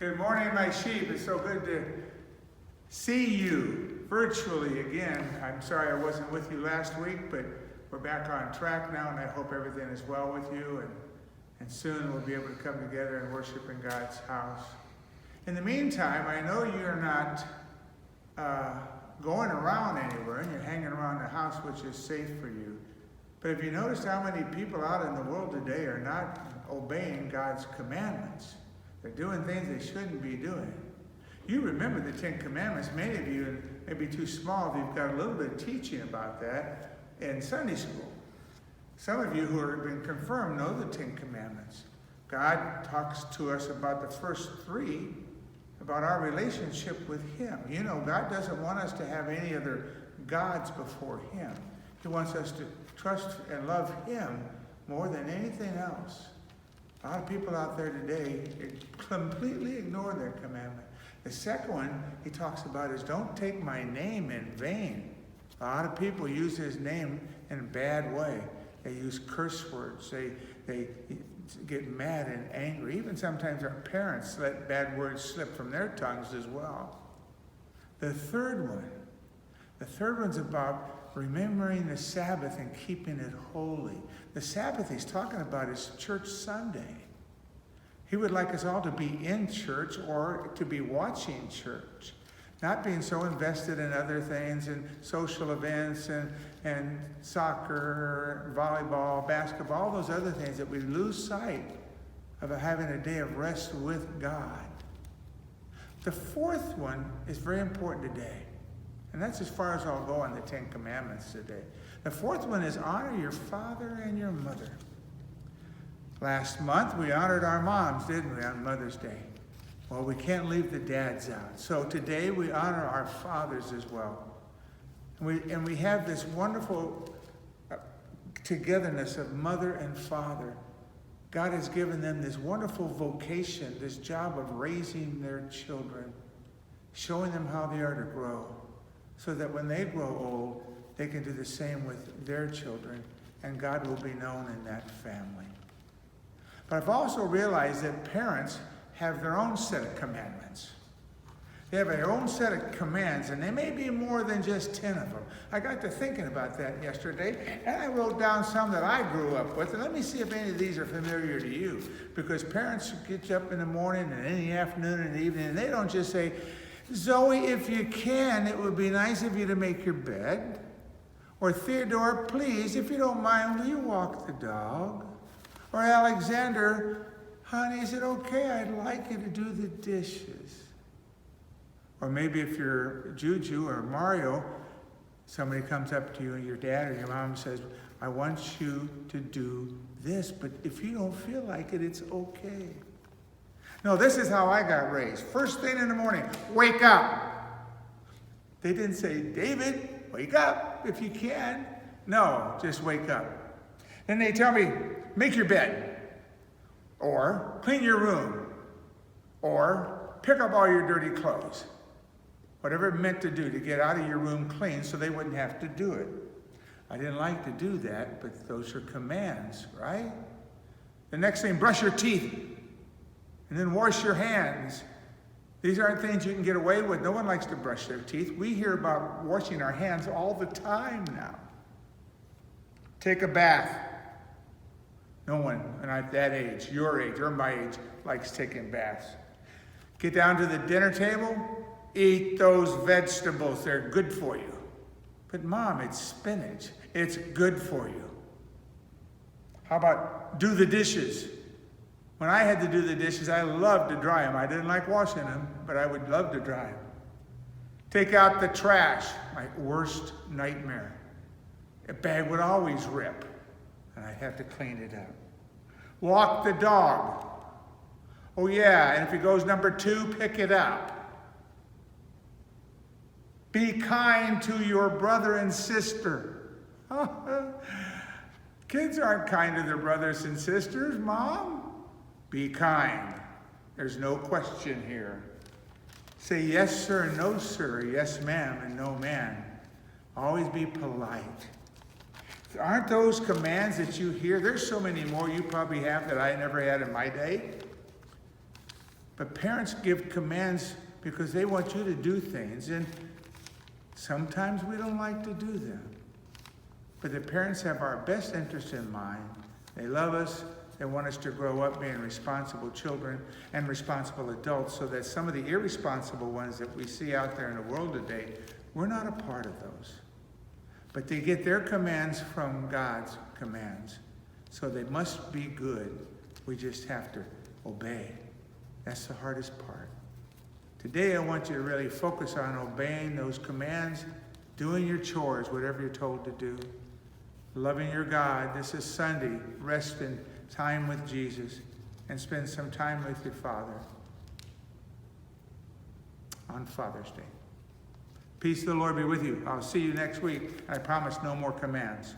Good morning, my sheep. It's so good to see you virtually again. I'm sorry I wasn't with you last week, but we're back on track now, and I hope everything is well with you. And soon we'll be able to come together and worship in God's house. In the meantime, I know you're not going around anywhere, and you're hanging around the house, which is safe for you. But have you noticed how many people out in the world today are not obeying God's commandments? They're doing things they shouldn't be doing. You remember the Ten Commandments. Many of you, maybe too small, if you've got a little bit of teaching about that in Sunday school. Some of you who have been confirmed know the Ten Commandments. God talks to us about the first three, about our relationship with Him. You know, God doesn't want us to have any other gods before Him. He wants us to trust and love Him more than anything else. A lot of people out there today completely ignore their commandment. The second one he talks about is don't take my name in vain. A lot of people use His name in a bad way. They use curse words. They get mad and angry. Even sometimes our parents let bad words slip from their tongues as well. The third one's about remembering the Sabbath and keeping it holy. The Sabbath he's talking about is church Sunday. He would like us all to be in church or to be watching church, not being so invested in other things and social events and soccer, volleyball, basketball, all those other things that we lose sight of having a day of rest with God. The fourth one is very important today. And that's as far as I'll go on the Ten Commandments today. The fourth one is honor your father and your mother. Last month we honored our moms, didn't we, on Mother's Day? Well, we can't leave the dads out. So today we honor our fathers as well. And we have this wonderful togetherness of mother and father. God has given them this wonderful vocation, this job of raising their children, showing them how they are to grow, so that when they grow old, they can do the same with their children, and God will be known in that family. But I've also realized that parents have their own set of commandments. They have their own set of commands, and they may be more than just 10 of them. I got to thinking about that yesterday, and I wrote down some that I grew up with, and let me see if any of these are familiar to you. Because parents get you up in the morning and in the afternoon and the evening, and they don't just say, Zoe, if you can, it would be nice of you to make your bed. Or Theodore, please, if you don't mind, will you walk the dog? Or Alexander, honey, is it okay? I'd like you to do the dishes. Or maybe if you're Juju or Mario, somebody comes up to you and your dad or your mom says, I want you to do this, but if you don't feel like it, it's okay. No, this is how I got raised. First thing in the morning, wake up. They didn't say, David, wake up if you can. No, just wake up. Then they tell me, make your bed, or clean your room, or pick up all your dirty clothes. Whatever it meant to do to get out of your room clean so they wouldn't have to do it. I didn't like to do that, but those are commands, right? The next thing, brush your teeth. And then wash your hands. These aren't things you can get away with. No one likes to brush their teeth. We hear about washing our hands all the time now. Take a bath. No one, and at that age, your age, or my age, likes taking baths. Get down to the dinner table. Eat those vegetables. They're good for you. But Mom, it's spinach. It's good for you. How about do the dishes? When I had to do the dishes, I loved to dry them. I didn't like washing them, but I would love to dry them. Take out the trash, my worst nightmare. A bag would always rip, and I'd have to clean it up. Walk the dog. Oh yeah, and if he goes number 2, pick it up. Be kind to your brother and sister. Kids aren't kind to their brothers and sisters, Mom. Be kind. There's no question here. Say yes, sir, and no, sir. Yes, ma'am, and no, ma'am. Always be polite. Aren't those commands that you hear? There's so many more you probably have that I never had in my day. But parents give commands because they want you to do things, and sometimes we don't like to do them. But the parents have our best interest in mind. They love us. They want us to grow up being responsible children and responsible adults, so that some of the irresponsible ones that we see out there in the world today, we're not a part of those. But they get their commands from God's commands. So they must be good. We just have to obey. That's the hardest part. Today I want you to really focus on obeying those commands, doing your chores, whatever you're told to do, loving your God. This is Sunday. Rest in time with Jesus and spend some time with your Father on Father's Day. Peace of the Lord be with you. I'll see you next week. I promise no more commands.